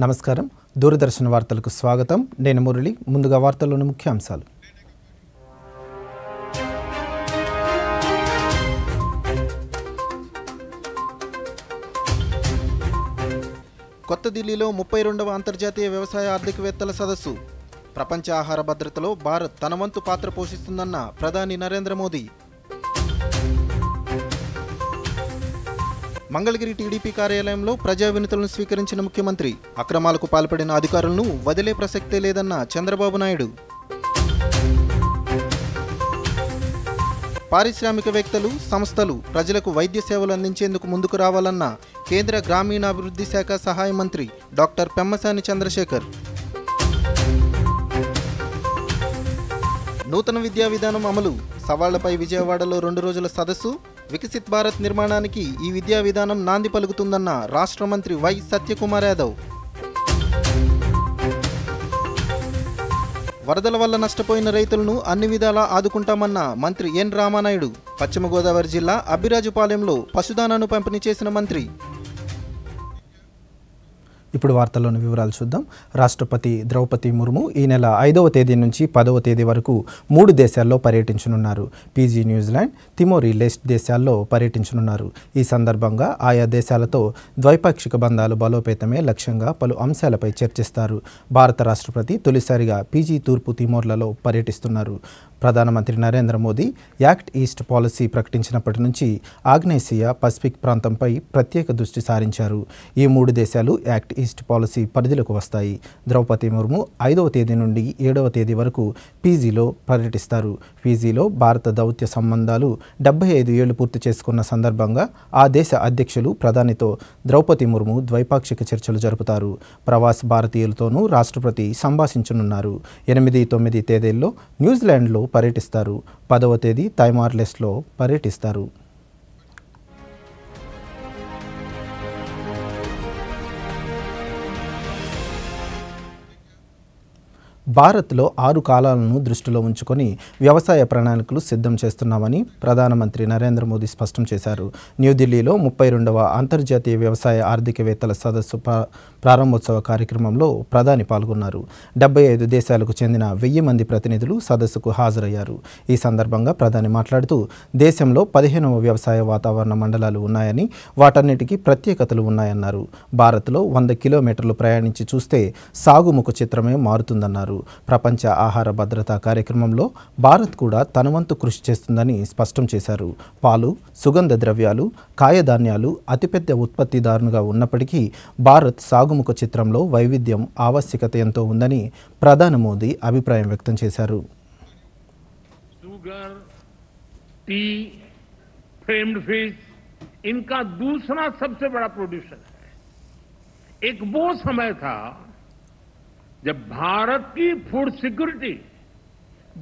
నమస్కారం దూరదర్శన్ వార్తలకు స్వాగతం నేను మురళి ముందుగా వార్తల్లోని ముఖ్యాంశాలు కొత్త ఢిల్లీలో 32వ అంతర్జాతీయ వ్యవసాయ ఆర్థికవేత్తల సదస్సు ప్రపంచ ఆహార భద్రతలో భారత్ తన వంతు పాత్ర పోషిస్తుందన్న ప్రధాని నరేంద్ర మోదీ మంగళగిరి టీడీపీ కార్యాలయంలో ప్రజా వినతులను స్వీకరించిన ముఖ్యమంత్రి అక్రమాలకు పాల్పడిన అధికారులను వదిలే ప్రసక్తే లేదన్న చంద్రబాబు నాయుడు పారిశ్రామికవేత్తలు సంస్థలు ప్రజలకు వైద్య సేవలు అందించేందుకు ముందుకు రావాలన్న కేంద్ర గ్రామీణాభివృద్ధి శాఖ సహాయ మంత్రి డాక్టర్ పెమ్మసాని చంద్రశేఖర్ నూతన విద్యా విధానం అమలు సవాళ్లపై విజయవాడలో 2 రోజుల సదస్సు వికసిత్ భారత్ నిర్మాణానికి ఈ విద్యా విధానం నాంది పలుకుతుందన్న రాష్ట్ర మంత్రి వై సత్యకుమార్ యాదవ్ వరదల వల్ల నష్టపోయిన రైతులను అన్ని విధాలా ఆదుకుంటామన్న మంత్రి ఎన్ రామానాయుడు పశ్చిమ గోదావరి జిల్లా అబ్బిరాజుపాలెంలో పశుదానాను పంపిణీ చేసిన మంత్రి ఇప్పుడు వార్తల్లోని వివరాలు చూద్దాం. రాష్ట్రపతి ద్రౌపది ముర్ము ఈ నెల 5వ తేదీ నుంచి 10వ తేదీ వరకు 3 దేశాల్లో పర్యటించనున్నారు. ఫిజీ, న్యూజిలాండ్, తిమోరి లెస్ట్ దేశాల్లో పర్యటించనున్నారు. ఈ సందర్భంగా ఆయా దేశాలతో ద్వైపాక్షిక బంధాలు బలోపేతమే లక్ష్యంగా పలు అంశాలపై చర్చిస్తారు. భారత రాష్ట్రపతి తొలిసారిగా ఫిజీ, తూర్పు తిమోర్లలో పర్యటిస్తున్నారు. ప్రధానమంత్రి Narendra Modi act east policy ప్రకటించినప్పటి నుంచి ఆగ్నేసియా పసిఫిక్ ప్రాంతంపై ప్రత్యేక దృష్టి సారించారు. ఈ 3 దేశాలు యాక్ట్ ఈస్ట్ పాలసీ పరిధిలోకి వస్తాయి. ద్రౌపది ముర్ము 5వ తేదీ నుండి 7వ తేదీ వరకు ఫిజీలో పర్యటిస్తారు. ఫిజీలో భారత దౌత్య సంబంధాలు 75 ఏళ్లు పూర్తి చేసుకున్న సందర్భంగా ఆ దేశ అధ్యక్షులు ప్రధానితో ద్రౌపది ముర్ము ద్వైపాక్షిక చర్చలు జరుపుతారు. ప్రవాస భారతీయులతోనూ రాష్ట్రపతి సంభాషించనున్నారు. 8, 9 తేదీల్లో న్యూజిలాండ్లో పర్యటిస్తారు. 10వ తేదీ తైమార్ లెస్ట్లో పర్యటిస్తారు. భారత్లో 6 కాలాలను దృష్టిలో ఉంచుకొని వ్యవసాయ ప్రణాళికలు సిద్ధం చేస్తున్నామని ప్రధానమంత్రి నరేంద్ర మోదీ స్పష్టం చేశారు. న్యూఢిల్లీలో 32వ అంతర్జాతీయ వ్యవసాయ ఆర్థికవేత్తల సదస్సు ప్రారంభోత్సవ కార్యక్రమంలో ప్రధాని పాల్గొన్నారు. 75 దేశాలకు చెందిన 1000 మంది ప్రతినిధులు సదస్సుకు హాజరయ్యారు. ఈ సందర్భంగా ప్రధాని మాట్లాడుతూ దేశంలో 15వ వ్యవసాయ వాతావరణ మండలాలు ఉన్నాయని, వాటన్నిటికీ ప్రత్యేకతలు ఉన్నాయన్నారు. భారత్లో 100 కిలోమీటర్లు ప్రయాణించి చూస్తే సాగుముఖ చిత్రమే మారుతుందన్నారు. ప్రపంచ ఆహార భద్రతా కార్యక్రమంలో భారత్ కూడా తన వంతు కృషి చేస్తుందని స్పష్టం చేశారు. పాలు, సుగంధ ద్రవ్యాలు, కాయధాన్యాలు అతిపెద్ద ఉత్పత్తిదారునిగా ఉన్నప్పటికీ భారత్ సాగుముఖ చిత్రంలో వైవిధ్యం, ఆవశ్యకత ఎంతో ఉందని ప్రధాని మోదీ అభిప్రాయం వ్యక్తం చేశారు. शुगर, टी, फ्रेम्ड फिश इनका दूसरा सबसे बड़ा प्रोड्यूसर है. एक वो समय था जब भारत की फूड सिक्योरिटी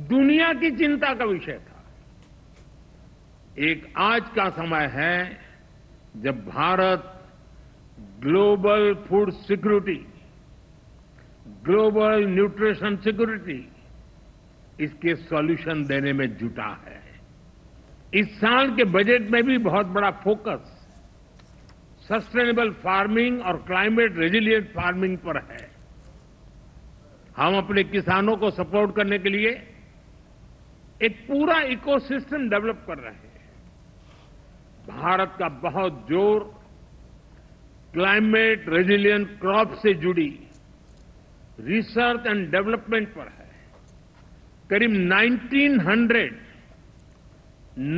दुनिया की चिंता का विषय था. एक आज का समय है जब Bharat global food security, global nutrition security इसके सॉल्यूशन देने में जुटा है. इस साल के बजट में भी बहुत बड़ा फोकस सस्टेनेबल फार्मिंग और क्लाइमेट रेजिलिएंट फार्मिंग पर है. हम अपने किसानों को सपोर्ट करने के लिए एक पूरा इकोसिस्टम डेवलप कर रहे हैं. भारत का बहुत जोर क्लाइमेट रेजिलिएंट क्रॉप से जुड़ी रिसर्च एंड डेवलपमेंट पर है. करीब 1900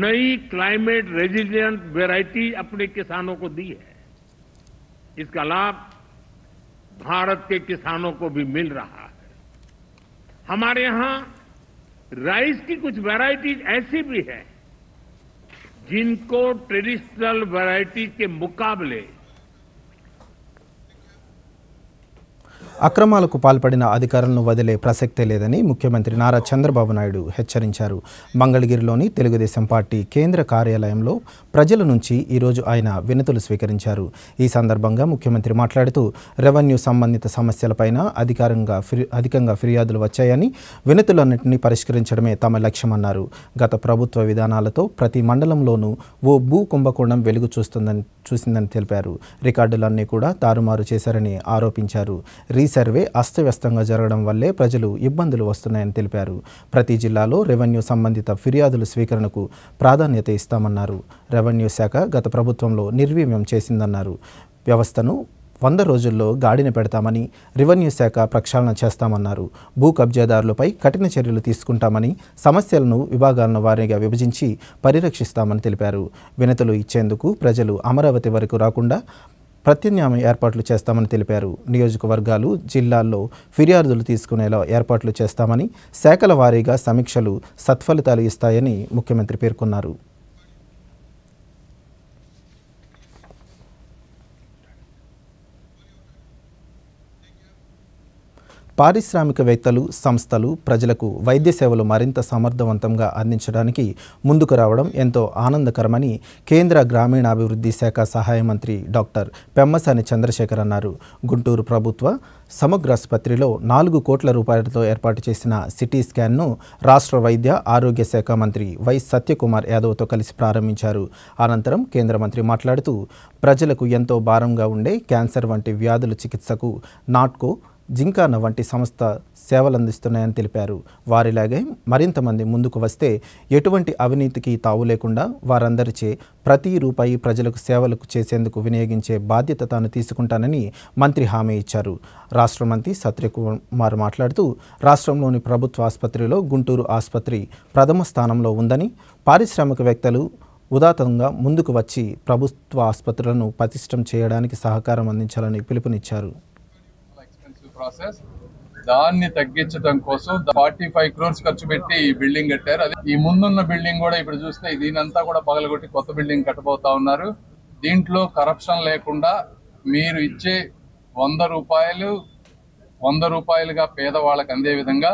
नई क्लाइमेट रेजिलिएंट वैरायटी अपने किसानों को दी है. इसका लाभ भारत के किसानों को भी मिल रहा है. हमारे यहां राइस की कुछ वैरायटीज ऐसी भी है जिनको ट्रेडिशनल वैरायटीज के मुकाबले అక్రమాలకు పాల్పడిన అధికారులను వదిలే ప్రసక్తే లేదని ముఖ్యమంత్రి నారా చంద్రబాబు నాయుడు హెచ్చరించారు. మంగళగిరిలోని తెలుగుదేశం పార్టీ కేంద్ర కార్యాలయంలో ప్రజల నుంచి ఈరోజు ఆయన వినతులు స్వీకరించారు. ఈ సందర్భంగా ముఖ్యమంత్రి మాట్లాడుతూ రెవెన్యూ సంబంధిత సమస్యలపైన అధికంగా ఫిర్యాదులు వచ్చాయని, వినతులన్నింటినీ పరిష్కరించడమే తమ లక్ష్యమన్నారు. గత ప్రభుత్వ విధానాలతో ప్రతి మండలంలోనూ ఓ భూ కుంభకోణం వెలుగు చూసిందని తెలిపారు. రికార్డులన్నీ కూడా తారుమారు చేశారని ఆరోపించారు. రీసర్వే అస్తవ్యస్తంగా జరగడం వల్లే ప్రజలు ఇబ్బందులు వస్తున్నాయని తెలిపారు. ప్రతి జిల్లాలో రెవెన్యూ సంబంధిత ఫిర్యాదుల స్వీకరణకు ప్రాధాన్యత ఇస్తామన్నారు. రెవెన్యూ శాఖ గత ప్రభుత్వంలో నిర్వీర్యం చేసిందన్నారు. వ్యవస్థను 100 రోజుల్లో గాడిన పెడతామని, రెవెన్యూ శాఖ ప్రక్షాళన చేస్తామన్నారు. భూ కబ్జాదారులపై కఠిన చర్యలు తీసుకుంటామని, సమస్యలను విభాగాలను వారీగా విభజించి పరిరక్షిస్తామని తెలిపారు. వినతులు ఇచ్చేందుకు ప్రజలు అమరావతి వరకు రాకుండా ప్రత్యామ్నాయ ఏర్పాట్లు చేస్తామని తెలిపారు. నియోజకవర్గాలు, జిల్లాల్లో ఫిర్యాదులు తీసుకునేలా ఏర్పాట్లు చేస్తామని, శాఖల వారీగా సమీక్షలు సత్ఫలితాలు ఇస్తాయని ముఖ్యమంత్రి పేర్కొన్నారు. పారిశ్రామికవేత్తలు, సంస్థలు ప్రజలకు వైద్య సేవలు మరింత సమర్థవంతంగా అందించడానికి ముందుకు రావడం ఎంతో ఆనందకరమని కేంద్ర గ్రామీణాభివృద్ధి శాఖ సహాయ మంత్రి డాక్టర్ పెమ్మసాని చంద్రశేఖర్ అన్నారు. గుంటూరు ప్రభుత్వ సమగ్రాసుపత్రిలో 4 కోట్ల రూపాయలతో ఏర్పాటు చేసిన సిటీ స్కాన్ను రాష్ట్ర వైద్య ఆరోగ్య శాఖ మంత్రి వై సత్యకుమార్ యాదవ్తో కలిసి ప్రారంభించారు. అనంతరం కేంద్ర మంత్రి మాట్లాడుతూ ప్రజలకు ఎంతో భారంగా ఉండే క్యాన్సర్ వంటి వ్యాధుల చికిత్సకు నాట్కో, జింకానా వంటి సంస్థ సేవలందిస్తున్నాయని తెలిపారు. వారిలాగే మరింత మంది ముందుకు వస్తే ఎటువంటి అవినీతికి తావు లేకుండా వారందరిచే ప్రతి రూపాయి ప్రజలకు సేవలకు చేసేందుకు వినియోగించే బాధ్యత తాను తీసుకుంటానని మంత్రి హామీ ఇచ్చారు. రాష్ట్ర మంత్రి సత్యకుమార్ మాట్లాడుతూ రాష్ట్రంలోని ప్రభుత్వ ఆసుపత్రిలో గుంటూరు ఆసుపత్రి ప్రథమ స్థానంలో ఉందని, పారిశ్రామికవేత్తలు ఉదాత్తంగా ముందుకు వచ్చి ప్రభుత్వ ఆసుపత్రులను పటిష్టం చేయడానికి సహకారం అందించాలని పిలుపునిచ్చారు. ప్రాసెస్ దాన్ని తగ్గించడం కోసం 45 crores ఖర్చు పెట్టి ఈ బిల్డింగ్ కట్టారు. అది ఈ ముందున్న బిల్డింగ్ కూడా ఇప్పుడు చూస్తే దీనంతా కూడా పగలగొట్టి కొత్త బిల్డింగ్ కట్టబోతా ఉన్నారు. దీంట్లో కరప్షన్ లేకుండా మీరు ఇచ్చే 100 రూపాయలుగా పేదవాళ్ళకి అందే విధంగా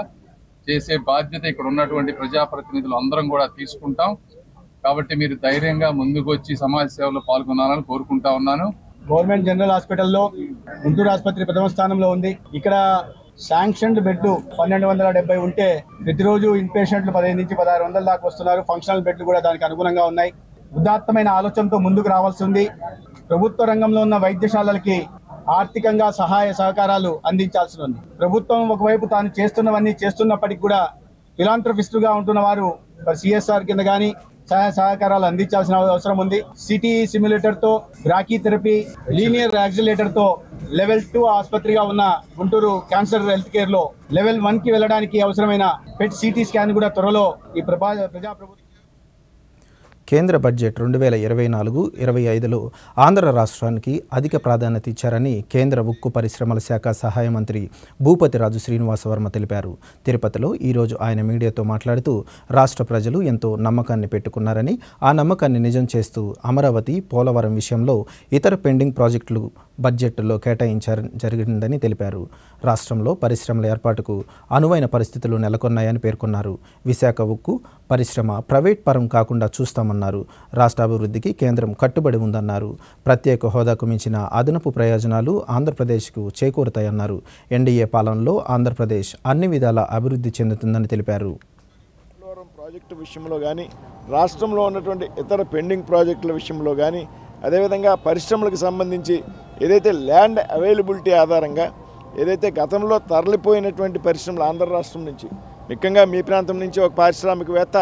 చేసే బాధ్యత ఇక్కడ ఉన్నటువంటి ప్రజాప్రతినిధులు అందరం కూడా తీసుకుంటాం. కాబట్టి మీరు ధైర్యంగా ముందుకు వచ్చి సమాజ సేవలో పాల్గొనాలని కోరుకుంటా ఉన్నాను. గవర్నమెంట్ జనరల్ హాస్పిటల్లో గుంటూరు ఆసుపత్రి ప్రథమ స్థానంలో ఉంది. ఇక్కడ శాంక్షన్డ్ బెడ్ 1270 ఉంటే ప్రతిరోజు ఇన్ పేషెంట్లు 15 నుంచి 1600 దాకా వస్తున్నారు. ఫంక్షనల్ బెడ్లు కూడా దానికి అనుగుణంగా ఉన్నాయి. ఉదాత్తమైన ఆలోచనతో ముందుకు రావాల్సి ఉంది. ప్రభుత్వ రంగంలో ఉన్న వైద్యశాలలకి ఆర్థికంగా సహాయ సహకారాలు అందించాల్సి ఉంది. ప్రభుత్వం ఒకవైపు తాను చేస్తున్నవన్నీ చేస్తున్నప్పటికీ కూడా ఫిలాంథ్రఫిస్టుగా ఉంటున్న వారు CSR కింద కానీ సహాయ సహకారాలు అందించాల్సిన అవసరం ఉంది. సిటీ సిమ్యులేటర్ తో, బ్రాకీ థెరపీ, లీనియర్ యాక్సిలేటర్ తో లెవెల్ 2 ఆసుపత్రిగా ఉన్న గుంటూరు క్యాన్సర్ హెల్త్ కేర్ లో లెవెల్ 1 కి వెళ్ళడానికి అవసరమైన పెట్ సిటీ స్కాన్ కూడా త్వరలో ఈ ప్రజాప్రభుత్వం. కేంద్ర బడ్జెట్ 2024-25లో ఆంధ్ర రాష్ట్రానికి అధిక ప్రాధాన్యత ఇచ్చారని కేంద్ర ఉక్కు పరిశ్రమల శాఖ సహాయ మంత్రి భూపతిరాజు శ్రీనివాసవర్మ తెలిపారు. తిరుపతిలో ఈరోజు ఆయన మీడియాతో మాట్లాడుతూ రాష్ట్ర ప్రజలు ఎంతో నమ్మకాన్ని పెట్టుకున్నారని, ఆ నమ్మకాన్ని నిజం చేస్తూ అమరావతి, పోలవరం విషయంలో ఇతర పెండింగ్ ప్రాజెక్టులు బడ్జెట్లో జరిగిందని తెలిపారు. రాష్ట్రంలో పరిశ్రమల ఏర్పాటుకు అనువైన పరిస్థితులు నెలకొన్నాయని పేర్కొన్నారు. విశాఖ ఉక్కు పరిశ్రమ ప్రైవేట్ పరం కాకుండా చూస్తామన్నారు. రాష్ట్ర అభివృద్ధికి కేంద్రం కట్టుబడి ఉందన్నారు. ప్రత్యేక హోదాకు మించిన అదనపు ప్రయోజనాలు ఆంధ్రప్రదేశ్కు చేకూరుతాయన్నారు. ఎన్డీఏ పాలనలో ఆంధ్రప్రదేశ్ అన్ని విధాల అభివృద్ధి చెందుతుందని తెలిపారు. ప్రాజెక్టు విషయంలో కానీ, రాష్ట్రంలో ఉన్నటువంటి ఇతర పెండింగ్ ప్రాజెక్టుల విషయంలో కానీ, అదేవిధంగా పరిశ్రమలకు సంబంధించి ఏదైతే ల్యాండ్ అవైలబిలిటీ ఆధారంగా ఏదైతే గతంలో తరలిపోయినటువంటి పరిశ్రమలు ఆంధ్ర రాష్ట్రం నుంచి, ముఖ్యంగా మీ ప్రాంతం నుంచి ఒక పారిశ్రామికవేత్త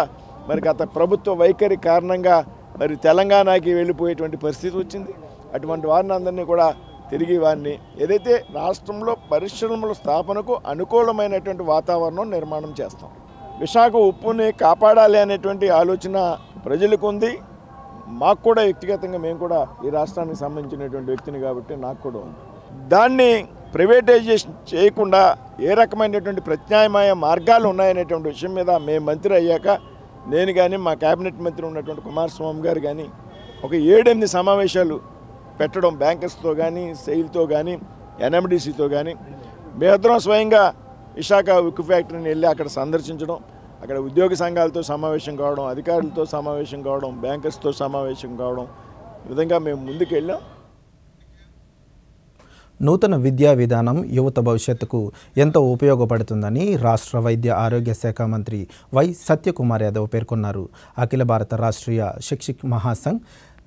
మరి గత ప్రభుత్వ వైఖరి కారణంగా మరి తెలంగాణకి వెళ్ళిపోయేటువంటి పరిస్థితి వచ్చింది. అటువంటి వారిని అందరినీ కూడా తిరిగి వారిని ఏదైతే రాష్ట్రంలో పరిశ్రమల స్థాపనకు అనుకూలమైనటువంటి వాతావరణం నిర్మాణం చేస్తాం. విశాఖ ఉప్పుని కాపాడాలి అనేటువంటి ఆలోచన ప్రజలకు ఉంది. మాకు కూడా వ్యక్తిగతంగా మేము కూడా ఈ రాష్ట్రానికి సంబంధించినటువంటి వ్యక్తిని కాబట్టి నాకు కూడా ఉంది. దాన్ని ప్రైవేటైజేషన్ చేయకుండా ఏ రకమైనటువంటి ప్రత్యామ్నాయ మార్గాలు ఉన్నాయనేటువంటి విషయం మీద మేము మంత్రి అయ్యాక నేను కానీ మా కేబినెట్ మంత్రి ఉన్నటువంటి కుమారస్వామి గారు కానీ ఒక 7-8 సమావేశాలు పెట్టడం, బ్యాంకర్స్తో కానీ, సెయిల్తో కానీ, NMDCతో కానీ మేమిద్దరం స్వయంగా విశాఖ ఉక్కు ఫ్యాక్టరీని వెళ్ళి అక్కడ సందర్శించడం, అక్కడ ఉద్యోగ సంఘాలతో సమావేశం కావడం, అధికారులతో సమావేశం కావడం, బ్యాంకర్స్తో సమావేశం కావడం, ఈ విధంగా మేము ముందుకు వెళ్ళాం. నూతన విద్యా విధానం యువత భవిష్యత్తుకు ఎంతో ఉపయోగపడుతుందని రాష్ట్ర వైద్య ఆరోగ్య శాఖ మంత్రి వై సత్యకుమార్ యాదవ్ పేర్కొన్నారు. Akhila Bharata Rashtriya Shikshak Mahasangh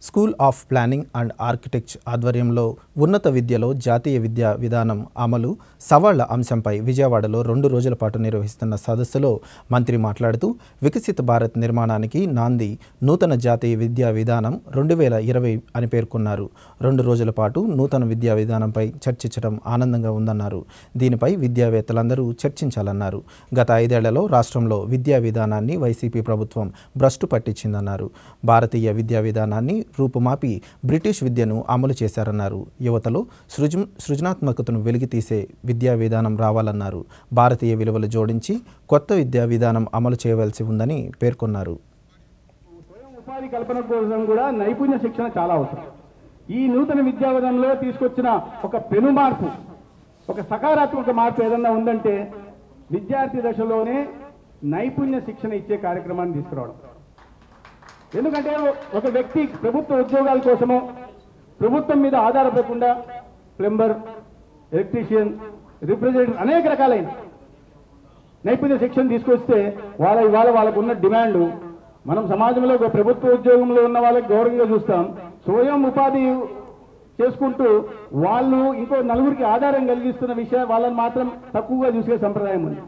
school of planning and architecture ఆధ్వర్యంలో ఉన్నత విద్యలో జాతీయ విద్యా విధానం అమలు సవాళ్ల అంశంపై విజయవాడలో 2 రోజుల పాటు నిర్వహిస్తున్న సదస్సులో మంత్రి మాట్లాడుతూ వికసిత భారత్ నిర్మాణానికి నాంది నూతన జాతీయ విద్యా విధానం 2020 అని పేర్కొన్నారు. 2 రోజుల పాటు నూతన విద్యా విధానంపై చర్చించడం ఆనందంగా ఉందన్నారు. దీనిపై విద్యావేత్తలందరూ చర్చించాలన్నారు. గత 5 ఏళ్లలో రాష్ట్రంలో విద్యా విధానాన్ని వైసీపీ ప్రభుత్వం భ్రష్టు పట్టించిందన్నారు. భారతీయ విద్యా విధానాన్ని రూపుమాపి బ్రిటిష్ విద్యను అమలు చేశారన్నారు. యువతలో సృజనాత్మకతను వెలికితీసే విద్యా విధానం రావాలన్నారు. భారతీయ విలువలు జోడించి కొత్త విద్యా విధానం అమలు చేయవలసి ఉందని పేర్కొన్నారు. ఉపాధి కల్పన కోసం కూడా నైపుణ్య శిక్షణ చాలా అవసరం. ఈ నూతన విద్యా విధానంలో తీసుకొచ్చిన ఒక పెను మార్పు, ఒక సకారాత్మక మార్పు ఏదన్నా ఉందంటే విద్యార్థి దశలోనే నైపుణ్య శిక్షణ ఇచ్చే కార్యక్రమాన్ని తీసుకురావడం. ఎందుకంటే ఒక వ్యక్తి ప్రభుత్వ ఉద్యోగాల కోసమో ప్రభుత్వం మీద ఆధారపడకుండా ప్లంబర్, ఎలక్ట్రీషియన్, రిప్రజెంటేటివ్ అనేక రకాలైన నైపుణ్య శిక్షణ తీసుకొస్తే ఇవాళ వాళ్ళకు ఉన్న డిమాండ్ మనం సమాజంలో ఒక ప్రభుత్వ ఉద్యోగంలో ఉన్న వాళ్ళకి గౌరవంగా చూస్తాం. స్వయం ఉపాధి చేసుకుంటూ వాళ్ళు ఇంకో నలుగురికి ఆధారం కలిగిస్తున్న విషయం వాళ్ళని మాత్రం తక్కువగా చూసే సంప్రదాయం ఉంది.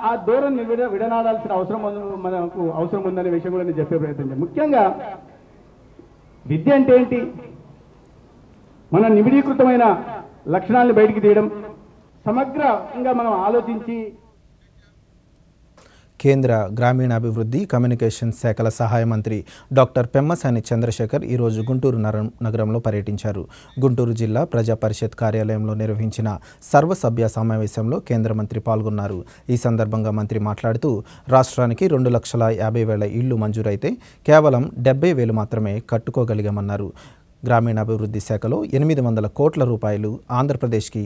ఆ ధోరణి విడనాడాల్సిన మనకు అవసరం ఉందనే విషయం కూడా నేను చెప్పే ప్రయత్నం. ముఖ్యంగా విద్య అంటే ఏంటి? మన నిబిడీకృతమైన లక్షణాలను బయటికి తీయడం, సమగ్రంగా మనం ఆలోచించి కేంద్ర గ్రామీణాభివృద్ధి కమ్యూనికేషన్ శాఖల సహాయ మంత్రి డాక్టర్ పెమ్మసాని చంద్రశేఖర్ ఈరోజు గుంటూరు నగరంలో పర్యటించారు. గుంటూరు జిల్లా ప్రజా పరిషత్ కార్యాలయంలో నిర్వహించిన సర్వసభ్య సమావేశంలో కేంద్ర మంత్రి పాల్గొన్నారు. ఈ సందర్భంగా మంత్రి మాట్లాడుతూ రాష్ట్రానికి 2,50,000 ఇళ్లు మంజూరైతే కేవలం 70,000 మాత్రమే కట్టుకోగలిగామన్నారు. గ్రామీణాభివృద్ధి శాఖలో 800 కోట్ల రూపాయలు ఆంధ్రప్రదేశ్కి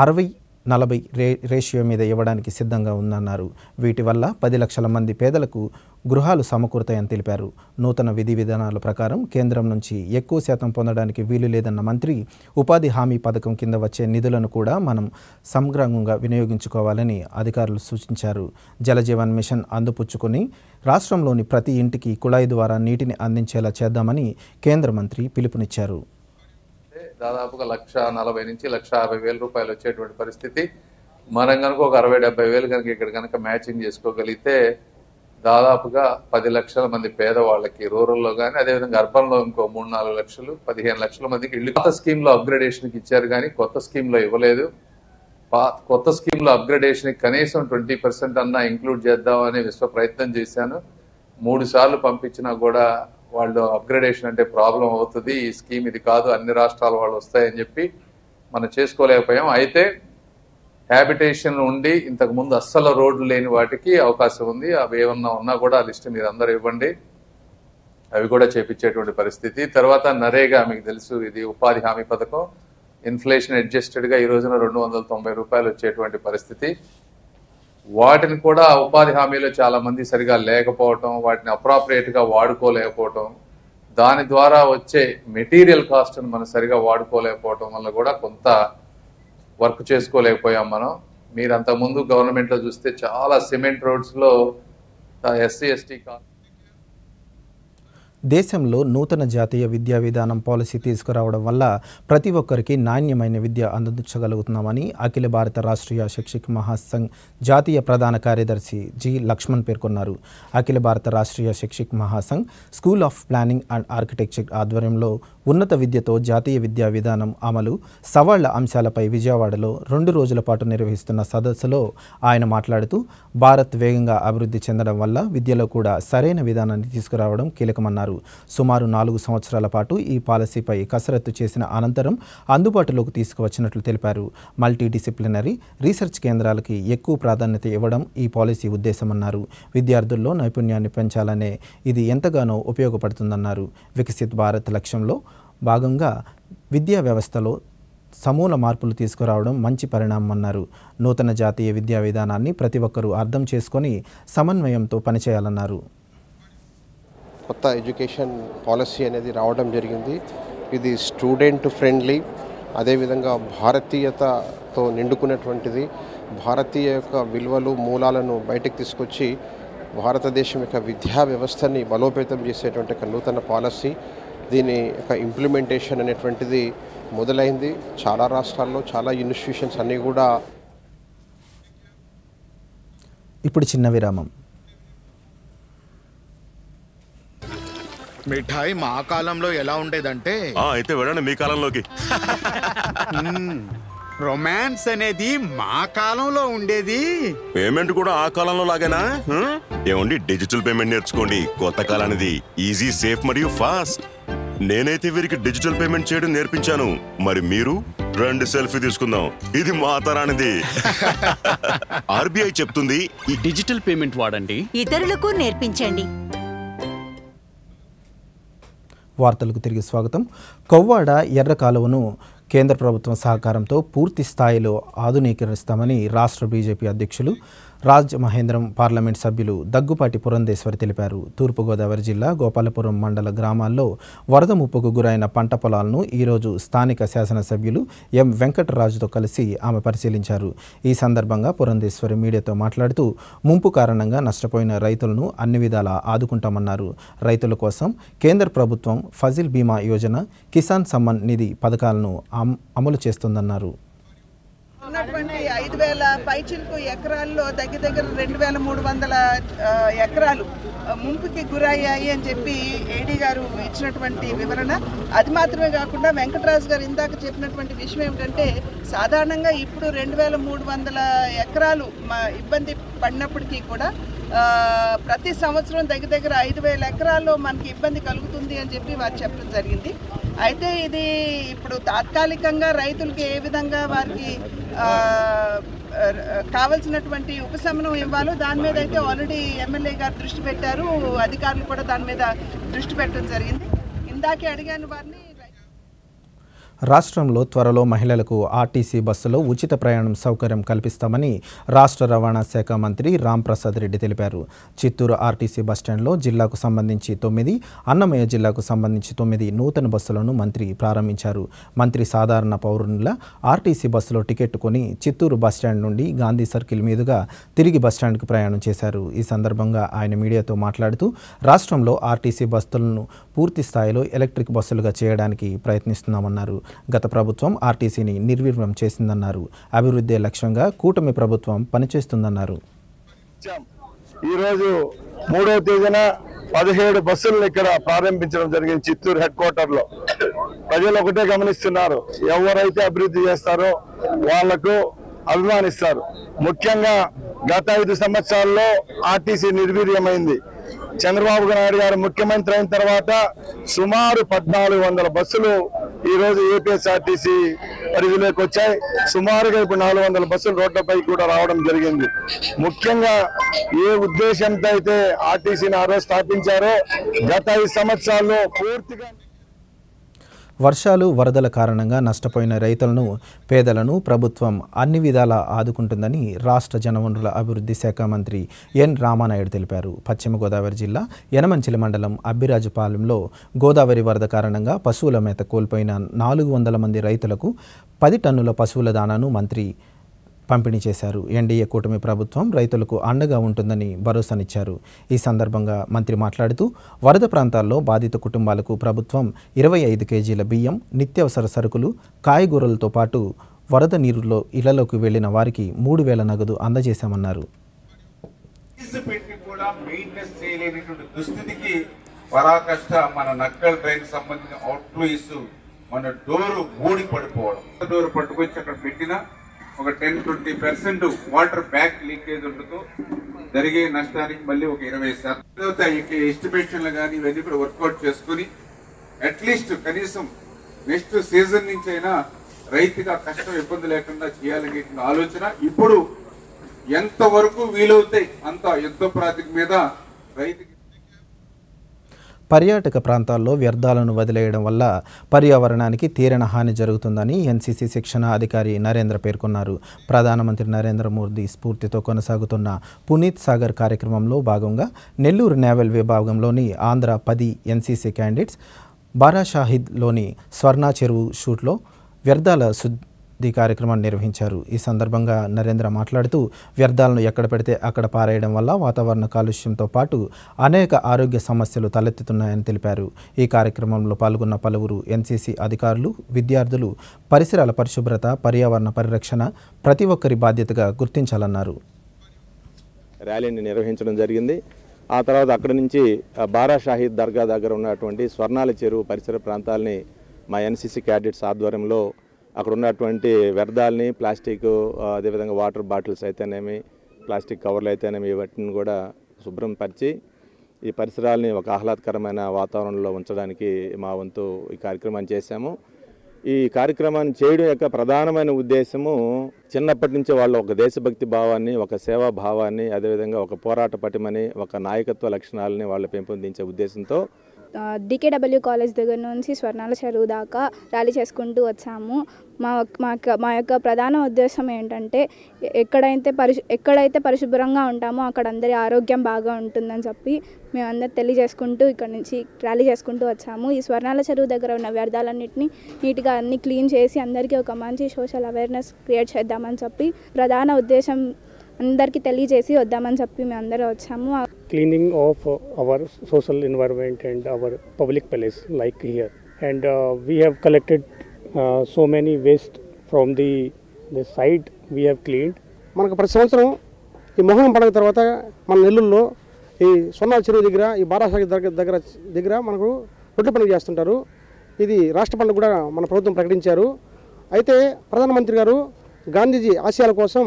60-40 రేషియో మీద ఇవ్వడానికి సిద్ధంగా ఉందన్నారు. వీటి వల్ల 10 లక్షల మంది పేదలకు గృహాలు సమకూరుతాయని తెలిపారు. నూతన విధి విధానాల ప్రకారం కేంద్రం నుంచి ఎక్కువ శాతం పొందడానికి వీలు లేదన్న మంత్రి ఉపాధి హామీ పథకం కింద వచ్చే నిధులను కూడా మనం సమగ్రంగా వినియోగించుకోవాలని అధికారులు సూచించారు. జలజీవన్ మిషన్ అందిపుచ్చుకొని రాష్ట్రంలోని ప్రతి ఇంటికి కుళాయి ద్వారా నీటిని అందించేలా చేద్దామని కేంద్ర మంత్రి పిలుపునిచ్చారు. దాదాపుగా 1,40,000 నుంచి 1,50,000 రూపాయలు వచ్చేటువంటి పరిస్థితి. మనం కనుక ఒక 60-70,000 కనుక ఇక్కడ కనుక మ్యాచింగ్ చేసుకోగలిగితే దాదాపుగా 10 లక్షల మంది పేదవాళ్ళకి రూరల్లో కానీ, అదేవిధంగా అర్బన్లో ఇంకో 3-4 లక్షలు, 15 లక్షల మందికి ఇల్లు కొత్త స్కీమ్లో అప్గ్రేడేషన్కి ఇచ్చారు కానీ కొత్త స్కీమ్లో ఇవ్వలేదు. కొత్త స్కీమ్లో అప్గ్రేడేషన్కి కనీసం 20% అన్నా ఇంక్లూడ్ చేద్దామని విశ్వ ప్రయత్నం చేశాను. 3 సార్లు పంపించినా కూడా వాళ్ళు అప్గ్రేడేషన్ అంటే ప్రాబ్లం అవుతుంది, ఈ స్కీమ్ ఇది కాదు, అన్ని రాష్ట్రాల వాళ్ళు వస్తాయని చెప్పి మనం చేసుకోలేకపోయాం. అయితే హ్యాబిటేషన్ ఉండి ఇంతకుముందు అస్సలు రోడ్లు లేని వాటికి అవకాశం ఉంది. అవి ఏమన్నా ఉన్నా కూడా ఆ లిస్ట్ మీరు అందరూ ఇవ్వండి, అవి కూడా చేపించేటువంటి పరిస్థితి. తర్వాత నరేగా మీకు తెలుసు, ఇది ఉపాధి హామీ పథకం. ఇన్ఫ్లేషన్ అడ్జస్టెడ్గా ఈ రోజున 290 రూపాయలు వచ్చేటువంటి పరిస్థితి. వాటిని కూడా ఉపాధి హామీలో చాలా మంది సరిగా లేకపోవటం, వాటిని అప్రాప్రియేట్గా వాడుకోలేకపోవటం, దాని ద్వారా వచ్చే మెటీరియల్ కాస్ట్ని మనం సరిగా వాడుకోలేకపోవటం వల్ల కూడా కొంత వర్క్ చేసుకోలేకపోయాం మనం. మీరు అంతకుముందు గవర్నమెంట్లో చూస్తే చాలా సిమెంట్ రోడ్స్లో SC/ST దేశంలో నూతన జాతీయ విద్యా విధానం పాలసీ తీసుకురావడం వల్ల ప్రతి ఒక్కరికి నాణ్యమైన విద్య అందించగలుగుతున్నామని అఖిల భారత రాష్ట్రీయ శిక్షక్ మహాసంఘ్ జాతీయ ప్రధాన కార్యదర్శి జి లక్ష్మణ్ పేర్కొన్నారు. Akhila Bharata Rashtriya Shikshak Mahasangh school of planning and architecture ఆధ్వర్యంలో ఉన్నత విద్యతో జాతీయ విద్యా విధానం అమలు సవాళ్ల అంశాలపై విజయవాడలో 2 రోజుల పాటు నిర్వహిస్తున్న సదస్సులో ఆయన మాట్లాడుతూ భారత్ వేగంగా అభివృద్ధి చెందడం వల్ల విద్యలో కూడా సరైన విధానాన్ని తీసుకురావడం కీలకమన్నారు. సుమారు 4 సంవత్సరాల పాటు ఈ పాలసీపై కసరత్తు చేసిన అనంతరం అందుబాటులోకి తీసుకువచ్చినట్లు తెలిపారు. మల్టీ డిసిప్లినరీ రీసెర్చ్ కేంద్రాలకి ఎక్కువ ప్రాధాన్యత ఇవ్వడం ఈ పాలసీ ఉద్దేశమన్నారు. విద్యార్థుల్లో నైపుణ్యాన్ని పెంచాలనే ఇది ఎంతగానో ఉపయోగపడుతుందన్నారు. వికసిత్ భారత్ లక్ష్యంలో భాగంగా విద్యా వ్యవస్థలో సమూల మార్పులు తీసుకురావడం మంచి పరిణామం అన్నారు. నూతన జాతీయ విద్యా విధానాన్ని ప్రతి ఒక్కరూ అర్థం చేసుకొని సమన్వయంతో పనిచేయాలన్నారు. కొత్త ఎడ్యుకేషన్ పాలసీ అనేది రావడం జరిగింది. ఇది స్టూడెంట్ ఫ్రెండ్లీ, అదేవిధంగా భారతీయతతో నిండుకున్నటువంటిది. భారతీయ యొక్క విలువలు మూలాలను బయటకు తీసుకొచ్చి భారతదేశం యొక్క విద్యా వ్యవస్థని బలోపేతం చేసేటువంటి ఒక నూతన పాలసీ. దీని యొక్క ఇంప్లిమెంటేషన్ అనేటువంటిది మొదలైంది. చాలా రాష్ట్రాల్లో చాలా ఇన్స్టిట్యూషన్స్ అన్నీ కూడా. ఇప్పుడు చిన్న విరామం. మిఠాయి మా కాలంలో ఎలా ఉండేదంటే అయితే వెళ్ళండి మీ కాలంలోకి. రొమాన్స్ అనేది మా కాలంలో ఉండేది. పేమెంట్ కూడా ఆ కాలంలో లాగేనా? ఏమండి, డిజిటల్ పేమెంట్ నేర్చుకోండి. కొత్త కాలానిది ఈజీ, సేఫ్ మరియు ఫాస్ట్. నేనైతే వీరికి డిజిటల్ పేమెంట్ చేయడం నేర్పించాను. మరి మీరు రండి సెల్ఫీ తీసుకుందాం. ఇది మా తరానిది. ఆర్బీఐ చెప్తుంది, ఈ డిజిటల్ పేమెంట్ వాడండి, ఇతరులకు నేర్పించండి. వార్తలకు తిరిగి స్వాగతం. కొవ్వాడ ఎర్ర కాలువను కేంద్ర ప్రభుత్వం సహకారంతో పూర్తి స్థాయిలో ఆధునీకరిస్తామని రాష్ట్ర బీజేపీ అధ్యక్షులు రాజమహేంద్రం పార్లమెంట్ సభ్యులు దగ్గుపాటి పురంధేశ్వరి తెలిపారు. తూర్పుగోదావరి జిల్లా గోపాలపురం మండల గ్రామాల్లో వరద ముప్పుకు గురైన పంట పొలాలను ఈరోజు స్థానిక శాసనసభ్యులు ఎం వెంకటరాజుతో కలిసి ఆమె పరిశీలించారు. ఈ సందర్భంగా పురంధేశ్వరి మీడియాతో మాట్లాడుతూ ముంపు కారణంగా నష్టపోయిన రైతులను అన్ని విధాలా ఆదుకుంటామన్నారు. రైతుల కోసం కేంద్ర ప్రభుత్వం ఫజిల్ బీమా యోజన, కిసాన్ సమ్మాన్ నిధి పథకాలను అమలు చేస్తుందన్నారు. ఉన్నటువంటి 5,000 పైచిలకు ఎకరాల్లో దగ్గర 2,300 ఎకరాలు ముంపుకి గురయ్యాయి అని చెప్పి ఏడీ గారు ఇచ్చినటువంటి వివరణ. అది మాత్రమే కాకుండా వెంకటరాజు గారు ఇందాక చెప్పినటువంటి విషయం ఏమిటంటే, సాధారణంగా ఇప్పుడు 2,300 ఎకరాలు ఇబ్బంది పడినప్పటికీ కూడా ప్రతి సంవత్సరం దగ్గర 5,000 ఎకరాల్లో మనకి ఇబ్బంది కలుగుతుంది అని చెప్పి వారు చెప్పడం జరిగింది. అయితే ఇది ఇప్పుడు తాత్కాలికంగా రైతులకి ఏ విధంగా వారికి కావాల్సినటువంటి ఉపశమనం ఇవ్వాలో దాని మీద అయితే ఆల్రెడీ ఎమ్మెల్యే గారు దృష్టి పెట్టారు. అధికారులు కూడా దాని మీద దృష్టి పెట్టడం జరిగింది. ఇందాకే అడిగాను వారిని. రాష్ట్రంలో త్వరలో మహిళలకు ఆర్టీసీ బస్సులో ఉచిత ప్రయాణం సౌకర్యం కల్పిస్తామని రాష్ట్ర రవాణా శాఖ మంత్రి రాంప్రసాద్ రెడ్డి తెలిపారు. చిత్తూరు ఆర్టీసీ బస్టాండ్లో జిల్లాకు సంబంధించి 9, అన్నమయ్య జిల్లాకు సంబంధించి 9 నూతన బస్సులను మంత్రి ప్రారంభించారు. మంత్రి సాధారణ పౌరుల ఆర్టీసీ బస్సులో టికెట్ కొని చిత్తూరు బస్టాండ్ నుండి గాంధీ సర్కిల్ మీదుగా తిరిగి బస్టాండ్కు ప్రయాణం చేశారు. ఈ సందర్భంగా ఆయన మీడియాతో మాట్లాడుతూ రాష్ట్రంలో ఆర్టీసీ బస్సులను పూర్తి స్థాయిలో ఎలక్ట్రిక్ బస్సులుగా చేయడానికి ప్రయత్నిస్తున్నామన్నారు. గత ప్రభుత్వం ఆర్టీసీని నిర్వీర్యం చేసిందన్నారు. అభివృద్ధి లక్ష్యంగా కూటమి ప్రభుత్వం పనిచేస్తుందన్నారు. ఈరోజు 3వ తేదీన 17 బస్సులను ఇక్కడ ప్రారంభించడం జరిగింది చిత్తూరు హెడ్ క్వార్టర్లో. ప్రజలు ఒకటే గమనిస్తున్నారు, ఎవరైతే అభివృద్ధి చేస్తారో వాళ్లకు అభిమానిస్తారు. ముఖ్యంగా గత 5 సంవత్సరాల్లో ఆర్టీసీ నిర్వీర్యమైంది. చంద్రబాబు నాయుడు గారు ముఖ్యమంత్రి అయిన తర్వాత సుమారు 1,400 బస్సులు ఈరోజు ఏపీఎస్ఆర్టీసీ పరిధిలోకి వచ్చాయి. సుమారుగా ఇప్పుడు 400 బస్సులు రోడ్లపై కూడా రావడం జరిగింది. ముఖ్యంగా ఏ ఉద్దేశంతో అయితే ఆర్టీసీని ఆ రోజు స్థాపించారో గత 5 సంవత్సరాల్లో పూర్తిగా వర్షాలు, వరదల కారణంగా నష్టపోయిన రైతులను, పేదలను ప్రభుత్వం అన్ని విధాలా ఆదుకుంటుందని రాష్ట్ర జనవనరుల అభివృద్ధి శాఖ మంత్రి ఎన్ రామానాయుడు తెలిపారు. పశ్చిమ గోదావరి జిల్లా యనమంచిలి మండలం అబ్బిరాజుపాలెంలో గోదావరి వరద కారణంగా పశువుల మేత కోల్పోయిన 400 మంది రైతులకు 10 టన్నుల పశువుల దానాను మంత్రి పంపిణీ చేశారు. ఎన్డీఏ కూటమి ప్రభుత్వం రైతులకు అండగా ఉంటుందని భరోసానిచ్చారు. ఈ సందర్భంగా మంత్రి మాట్లాడుతూ వరద ప్రాంతాల్లో బాధిత కుటుంబాలకు ప్రభుత్వం 25 కేజీల బియ్యం, నిత్యావసర సరుకులు, కాయగూరలతో పాటు వరద నీరులో ఇళ్లలోకి వెళ్లిన వారికి 3,000 నగదు అందజేశామన్నారు. పరాకష్ట మన నక్కల్ డ్రైన్ సంబంధించిన అవుట్ఫ్లోస్ మన డోరు మూడి పడిపోవడం, డోరు పట్టుకొచ్చి అక్కడ పెట్టిన ఒక 10-20% వాటర్ బ్యాక్ లీకేజ్ ఉండదు. జరిగే నష్టానికి మళ్ళీ ఒక 20% ఎస్టిమేషన్లు కానీ ఇవన్నీ కూడా వర్కౌట్ చేసుకుని అట్లీస్ట్ కనీసం నెక్స్ట్ సీజన్ నుంచి అయినా రైతుగా కష్టం ఇబ్బంది లేకుండా చేయాలనే ఆలోచన ఇప్పుడు ఎంతవరకు వీలవుతాయి అంత యుద్ధ ప్రాతిపదిక మీద రైతుకి. పర్యాటక ప్రాంతాల్లో వ్యర్థాలను వదిలేయడం వల్ల పర్యావరణానికి తీరని హాని జరుగుతుందని ఎన్సీసీ శిక్షణ అధికారి నరేంద్ర పేర్కొన్నారు. ప్రధానమంత్రి నరేంద్ర మోదీ స్ఫూర్తితో కొనసాగుతున్న పునీత్ సాగర్ కార్యక్రమంలో భాగంగా నెల్లూరు నేవల్ విభాగంలోని ఆంధ్ర 10 ఎన్సీసీ క్యాండిడేట్స్ బారాషాహిద్లోని స్వర్ణ చెరువు షూట్లో వ్యర్థాల శుద్ధి కార్యక్రమాన్ని నిర్వహించారు. ఈ సందర్భంగా నరేంద్ర మాట్లాడుతూ వ్యర్థాలను ఎక్కడ పెడితే అక్కడ పారేయడం వల్ల వాతావరణ కాలుష్యంతో పాటు అనేక ఆరోగ్య సమస్యలు తలెత్తుతున్నాయని తెలిపారు. ఈ కార్యక్రమంలో పాల్గొన్న పలువురు ఎన్సీసీ అధికారులు, విద్యార్థులు పరిసరాల పరిశుభ్రత, పర్యావరణ పరిరక్షణ ప్రతి ఒక్కరి బాధ్యతగా గుర్తించాలన్నారు. ర్యాలీని నిర్వహించడం జరిగింది. ఆ తర్వాత అక్కడి నుంచి బారా షాహీద్ దర్గా దగ్గర ఉన్నటువంటి స్వర్ణాల చెరువు పరిసర ప్రాంతాలని మా ఎన్సీసీ క్యాడెట్స్ ఆధ్వర్యంలో అక్కడ ఉన్నటువంటి వ్యర్థాలని, ప్లాస్టిక్, అదేవిధంగా వాటర్ బాటిల్స్ అయితేనేమి, ప్లాస్టిక్ కవర్లు అయితేనేమి, వాటిని కూడా శుభ్రం పరిచి ఈ పరిసరాలని ఒక ఆహ్లాదకరమైన వాతావరణంలో ఉంచడానికి మా వంతు ఈ కార్యక్రమాన్ని చేశాము. ఈ కార్యక్రమాన్ని చేయడం యొక్క ప్రధానమైన ఉద్దేశము చిన్నప్పటి నుంచి వాళ్ళు ఒక దేశభక్తి భావాన్ని, ఒక సేవా భావాన్ని, అదేవిధంగా ఒక పోరాట పటిమని, ఒక నాయకత్వ లక్షణాలని వాళ్ళు పెంపొందించే ఉద్దేశంతో DKW కాలేజ్ దగ్గర నుంచి స్వర్ణాల చెరువు దాకా ర్యాలీ చేసుకుంటూ వచ్చాము. మా యొక్క ప్రధాన ఉద్దేశం ఏంటంటే ఎక్కడైతే పరిశుభ్రంగా ఉంటామో అక్కడ అందరి ఆరోగ్యం బాగా ఉంటుందని చెప్పి మేమందరూ తెలియజేసుకుంటూ ఇక్కడ నుంచి ర్యాలీ చేసుకుంటూ వచ్చాము. ఈ స్వర్ణాల చెరువు దగ్గర ఉన్న వ్యర్థాలన్నింటినీ నీట్గా అన్ని క్లీన్ చేసి అందరికీ ఒక మంచి సోషల్ అవేర్నెస్ క్రియేట్ చేద్దామని చెప్పి ప్రధాన ఉద్దేశం అందరికీ తెలియజేసి వద్దామని చెప్పి మేము అందరూ వచ్చాము. Cleaning of our social environment and our public place like here, and we have collected so many waste from the site we have cleaned. మనకు ప్రతి సంవత్సరం ఈ మొహరం పండుగ తర్వాత మన నెల్లూరులో ఈ స్వర్ణాల చెరువు దగ్గర, ఈ బారాసాగి దగ్గర మనకు రొట్టె పండుగ చేస్తుంటారు. ఇది రాష్ట్ర పండుగ కూడా మన ప్రభుత్వం ప్రకటించారు. అయితే ప్రధానమంత్రి గారు గాంధీజీ ఆశయాల కోసం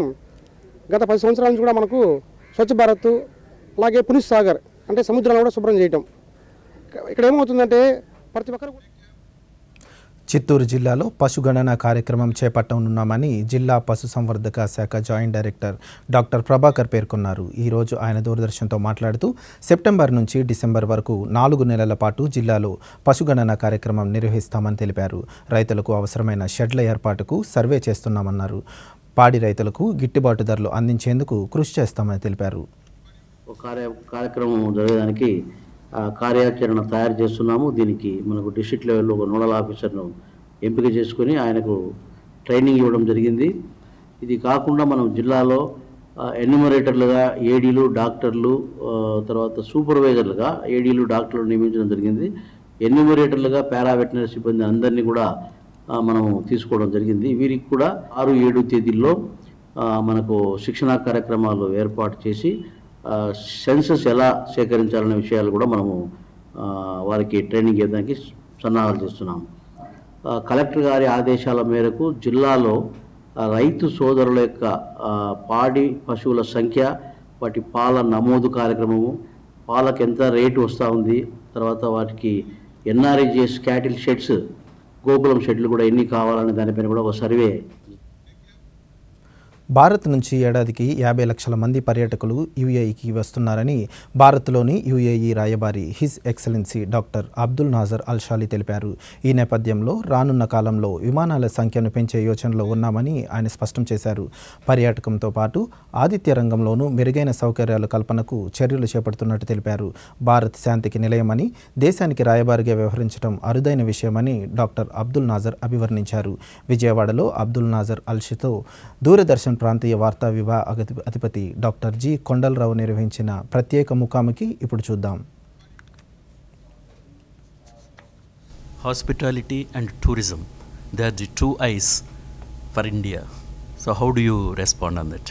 గత 10 సంవత్సరాల నుంచి కూడా మనకు స్వచ్ఛ భారత్, అలాగే పునీత్ సాగర్ అంటే సముద్రాలను కూడా శుభ్రం చేయటం. ఇక్కడ ఏమవుతుందంటే ప్రతి ఒక్కరు చిత్తూరు జిల్లాలో పశుగణన కార్యక్రమం చేపట్టనున్నామని జిల్లా పశుసంవర్ధక శాఖ జాయింట్ డైరెక్టర్ డాక్టర్ ప్రభాకర్ పేర్కొన్నారు. ఈరోజు ఆయన దూరదర్శన్తో మాట్లాడుతూ సెప్టెంబర్ నుంచి డిసెంబర్ వరకు 4 నెలల పాటు జిల్లాలో పశుగణన కార్యక్రమం నిర్వహిస్తామని తెలిపారు. రైతులకు అవసరమైన షెడ్ల ఏర్పాటుకు సర్వే చేస్తున్నామన్నారు. పాడి రైతులకు గిట్టుబాటు ధరలు అందించేందుకు కృషి చేస్తామని తెలిపారు. కార్యక్రమం జరగడానికి కార్యాచరణ తయారు చేస్తున్నాము. దీనికి మనకు డిస్ట్రిక్ట్ లెవెల్లో ఒక నోడల్ ఆఫీసర్ను ఎంపిక చేసుకొని ఆయనకు ట్రైనింగ్ ఇవ్వడం జరిగింది. ఇది కాకుండా మనం జిల్లాలో ఎన్యూమరేటర్లుగా ఏడీలు, డాక్టర్లు, తర్వాత సూపర్వైజర్లుగా ఏడీలు, డాక్టర్లు నియమించడం జరిగింది. ఎన్యూమరేటర్లుగా పారావెటనరీ సిబ్బంది అందరినీ కూడా మనం తీసుకోవడం జరిగింది. వీరికి కూడా 6, 7 తేదీల్లో మనకు శిక్షణా కార్యక్రమాలు ఏర్పాటు చేసి సెన్సస్ ఎలా సేకరించాలనే విషయాలు కూడా మనము వారికి ట్రైనింగ్ ఇవ్వడానికి సన్నాహాలు చేస్తున్నాము. కలెక్టర్ గారి ఆదేశాల మేరకు జిల్లాలో రైతు సోదరుల యొక్క పాడి పశువుల సంఖ్య, వాటి పాల నమోదు కార్యక్రమము, పాలకు ఎంత రేటు వస్తూ ఉంది, తర్వాత వాటికి NREGS క్యాటిల్ షెడ్స్, గోకులం షెడ్లు కూడా ఎన్ని కావాలనే దానిపైన కూడా ఒక సర్వే. భారత్ నుంచి ఏడాదికి 50 లక్షల మంది పర్యాటకులు యూఏఈకి వస్తున్నారని భారత్లోని యూఏఈ రాయబారి his excellency doctor Abdul Nasser Al Shaali తెలిపారు. ఈ నేపథ్యంలో రానున్న కాలంలో విమానాల సంఖ్యను పెంచే యోచనలో ఉన్నామని ఆయన స్పష్టం చేశారు. పర్యాటకంతో పాటు ఆతిథ్య రంగంలోనూ మెరుగైన సౌకర్యాల కల్పనకు చర్యలు చేపడుతున్నట్టు తెలిపారు. భారత్ శాంతికి నిలయమని, దేశానికి రాయబారిగా వ్యవహరించడం అరుదైన విషయమని డాక్టర్ అబ్దుల్ నాజర్ అభివర్ణించారు. విజయవాడలో అబ్దుల్ నాజర్ అల్షితో దూరదర్శన్ ప్రాంతీయ వార్తా విభాగ అధిపతి డాక్టర్ జి కొండలరావు నిర్వహించిన ప్రత్యేక ముఖాముఖి ఇప్పుడు చూద్దాం. Hospitality and tourism, they are the two eyes for India. So how do you respond on that?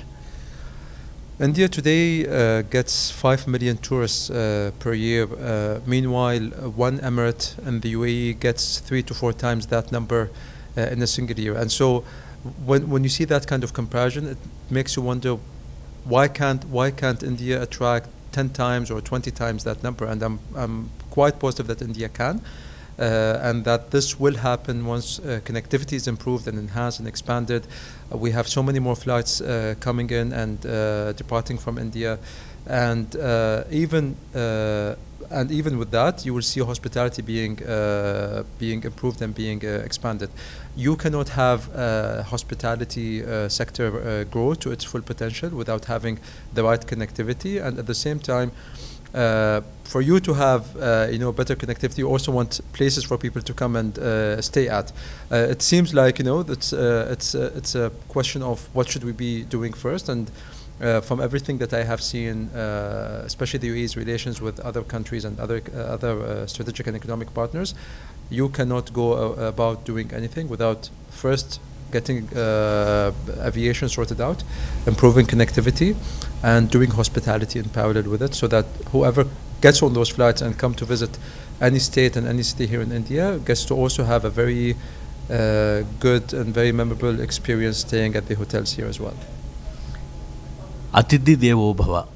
India today gets 5 million tourists per year. Meanwhile, one emirate in the UAE gets 3 to 4 times that number in a single year. And so when you see that kind of comparison, it makes you wonder why can't India attract 10 times or 20 times that number? And I'm quite positive that India can. and that this will happen once connectivity is improved and enhanced and expanded. We have so many more flights coming in and departing from India, and even with that, you will see hospitality being improved and being expanded. You cannot have hospitality sector grow to its full potential without having the right connectivity, and at the same time, for you to have better connectivity, you also want places for people to come and stay at. It seems like it's a question of what should we be doing first, and from everything that I have seen, especially the UAE's relations with other countries and other strategic and economic partners, you cannot go about doing anything without first getting aviation sorted out, improving connectivity, and doing hospitality in parallel with it, so that whoever gets on those flights and come to visit any state and any city here in India gets to also have a very good and very memorable experience staying at the hotels here as well. Atidhi Devo Bhava.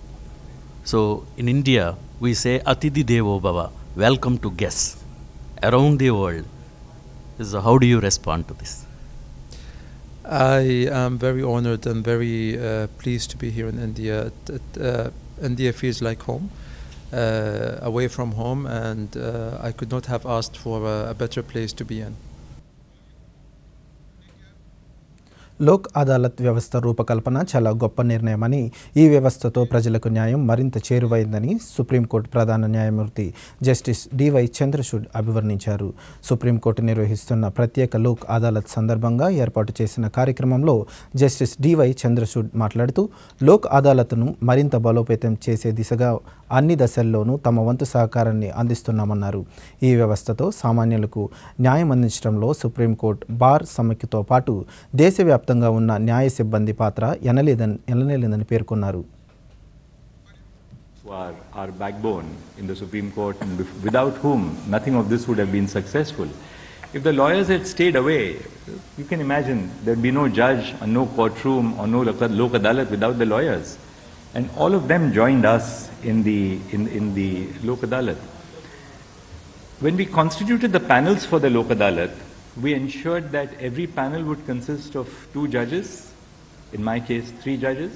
So in India, we say Atidhi Devo Bhava, welcome to guests around the world. So how do you respond to this? I am very honored and very pleased to be here in India. India feels like home, away from home, and I could not have asked for a better place to be in. Lok Adalat వ్యవస్థ రూపకల్పన చాలా గొప్ప నిర్ణయమని, ఈ వ్యవస్థతో ప్రజలకు న్యాయం మరింత చేరువైందని supreme court ప్రధాన న్యాయమూర్తి జస్టిస్ డివై చంద్రచూడ్ అభివర్ణించారు. సుప్రీంకోర్టు నిర్వహిస్తున్న ప్రత్యేక లోక్ అదాలత్ సందర్భంగా ఏర్పాటు చేసిన కార్యక్రమంలో జస్టిస్ డివై చంద్రచూడ్ మాట్లాడుతూ, లోక్ అదాలత్ను మరింత బలోపేతం చేసే దిశగా అన్ని దశల్లోనూ తమ వంతు సహకారాన్ని అందిస్తున్నామన్నారు. ఈ వ్యవస్థతో సామాన్యులకు న్యాయం అందించడంలో సుప్రీంకోర్టు బార్ సమైక్యతో పాటు దేశవ్యాప్తంగా ఉన్న న్యాయ సిబ్బంది పాత్ర ఎనలేదని పేర్కొన్నారు. Our backbone in the Supreme Court, and without whom nothing of this would have been successful. If the lawyers had stayed away, you can imagine there'd be no judge or no courtroom or no Lok Adalat without the lawyers. And all of them joined us in the Lok Adalat. When we constituted the panels for the Lok Adalat, we ensured that every panel would consist of 2 judges, in my case 3 judges,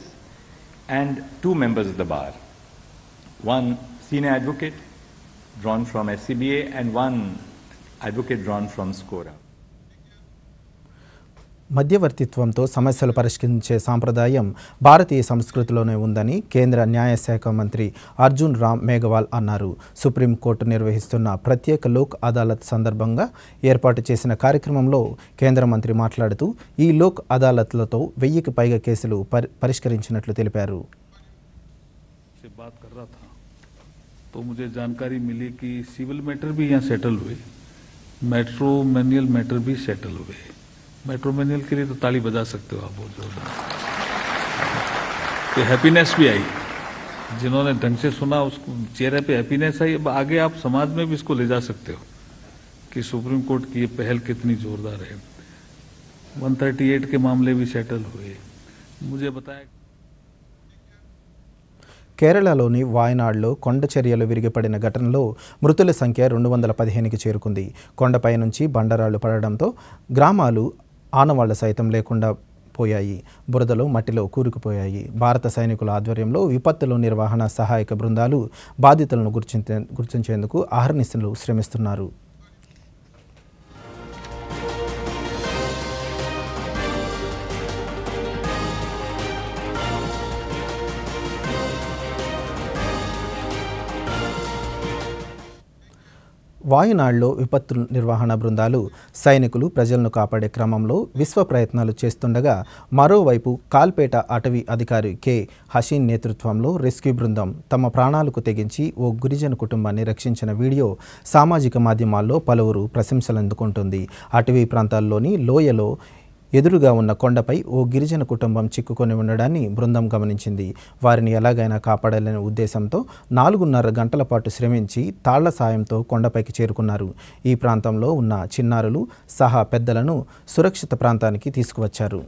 and 2 members of the bar. 1 senior advocate drawn from SCBA and 1 advocate drawn from SCORA. మధ్యవర్తిత్వంతో సమస్యలు పరిష్కరించే సాంప్రదాయం భారతీయ సంస్కృతిలోనే ఉందని కేంద్ర న్యాయశాఖ మంత్రి అర్జున్ రామ్ మేఘవాల్ అన్నారు. Supreme court నిర్వహిస్తున్న ప్రత్యేక లోక్ అదాలత్ సందర్భంగా ఏర్పాటు చేసిన కార్యక్రమంలో కేంద్ర మంత్రి మాట్లాడుతూ, ఈ లోక్ అదాలత్లతో 1000కి పైగా కేసులు పరిష్కరించినట్లు తెలిపారు. तो मुझे जानकारी मिली कि सिविल मैटर भी यहाँ सेटल हुए, मैट्रोमैनुअल मैटर भी सेटल हुए. मैट्रोमैनुअल के लिए तो ताली बजा सकते हो आप बहुत जोरदार. तो हैप्पीनेस भी आई, जिन्होंने ढंग से सुना उसको चेहरे पे हैप्पीनेस आई. अब आगे आप समाज में भी इसको ले जा सकते हो कि सुप्रीम कोर्ट की ये पहल कितनी जोरदार है. 138 के मामले भी सेटल हुए. मुझे बताया కేరళలోని వాయనాడ్లో కొండ చర్యలు విరిగిపడిన ఘటనలో మృతుల సంఖ్య 215కి చేరుకుంది. కొండపై నుంచి బండరాళ్లు పడడంతో గ్రామాలు ఆనవాళ్లు సైతం లేకుండా పోయాయి, బురదలో మట్టిలో కూరుకుపోయాయి. భారత సైనికుల ఆధ్వర్యంలో విపత్తుల నిర్వహణ సహాయక బృందాలు బాధితులను గుర్తించేందుకు అహర్నిశలు శ్రమిస్తున్నారు. వాయునాడ్లో విపత్తు నిర్వహణ బృందాలు సైనికులు ప్రజలను కాపాడే క్రమంలో విశ్వ ప్రయత్నాలు చేస్తుండగా, మరోవైపు కాల్పేట అటవీ అధికారి కె హసీన్ నేతృత్వంలో రెస్క్యూ బృందం తమ ప్రాణాలకు తెగించి ఓ గిరిజన కుటుంబాన్ని రక్షించిన వీడియో సామాజిక మాధ్యమాల్లో పలువురు ప్రశంసలు అందుకుంటుంది. అటవీ ప్రాంతాల్లోని లోయలో ఎదురుగా ఉన్న కొండపై ఓ గిరిజన కుటుంబం చిక్కుకొని ఉండడాన్ని బృందం గమనించింది. వారిని ఎలాగైనా కాపాడాలనే ఉద్దేశంతో 4.5 గంటల పాటు శ్రమించి తాళ్ల సాయంతో కొండపైకి చేరుకున్నారు. ఈ ప్రాంతంలో ఉన్న చిన్నారులు సహా పెద్దలను సురక్షిత ప్రాంతానికి తీసుకువచ్చారు.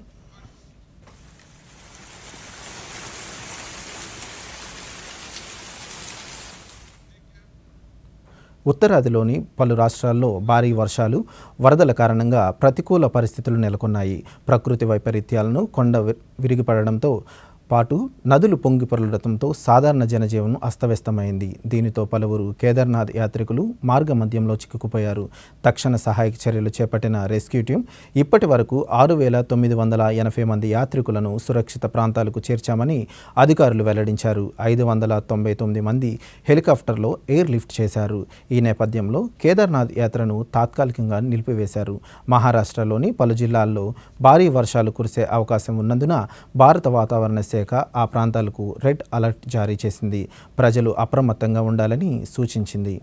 ఉత్తరాదిలోని పలు రాష్ట్రాల్లో భారీ వర్షాలు, వరదల కారణంగా ప్రతికూల పరిస్థితులు నెలకొన్నాయి. ప్రకృతి వైపరీత్యాలను కొండ విరిగిపడడంతో పాటు నదులు పొంగి పొరలడంతో సాధారణ జనజీవనం అస్తవ్యస్తమైంది. దీనితో పలువురు కేదార్నాథ్ యాత్రికులు మార్గ మధ్యంలో చిక్కుకుపోయారు. తక్షణ సహాయక చర్యలు చేపట్టిన రెస్క్యూ టీం ఇప్పటి వరకు 6,980 మంది యాత్రికులను సురక్షిత ప్రాంతాలకు చేర్చామని అధికారులు వెల్లడించారు. 599 మంది హెలికాప్టర్లో ఎయిర్ లిఫ్ట్ చేశారు. ఈ నేపథ్యంలో కేదార్నాథ్ యాత్రను తాత్కాలికంగా నిలిపివేశారు. మహారాష్ట్రలోని పలు జిల్లాల్లో భారీ వర్షాలు కురిసే అవకాశం ఉన్నందున భారత వాతావరణ శాఖ ఆ ప్రాంతాలకు రెడ్ అలర్ట్ జారీ చేసింది. ప్రజలు అప్రమత్తంగా ఉండాలని సూచించింది.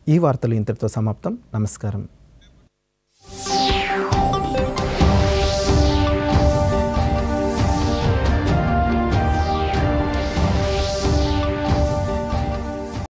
ఈ వార్తలు ఇంతటితో సమాప్తం. నమస్కారం.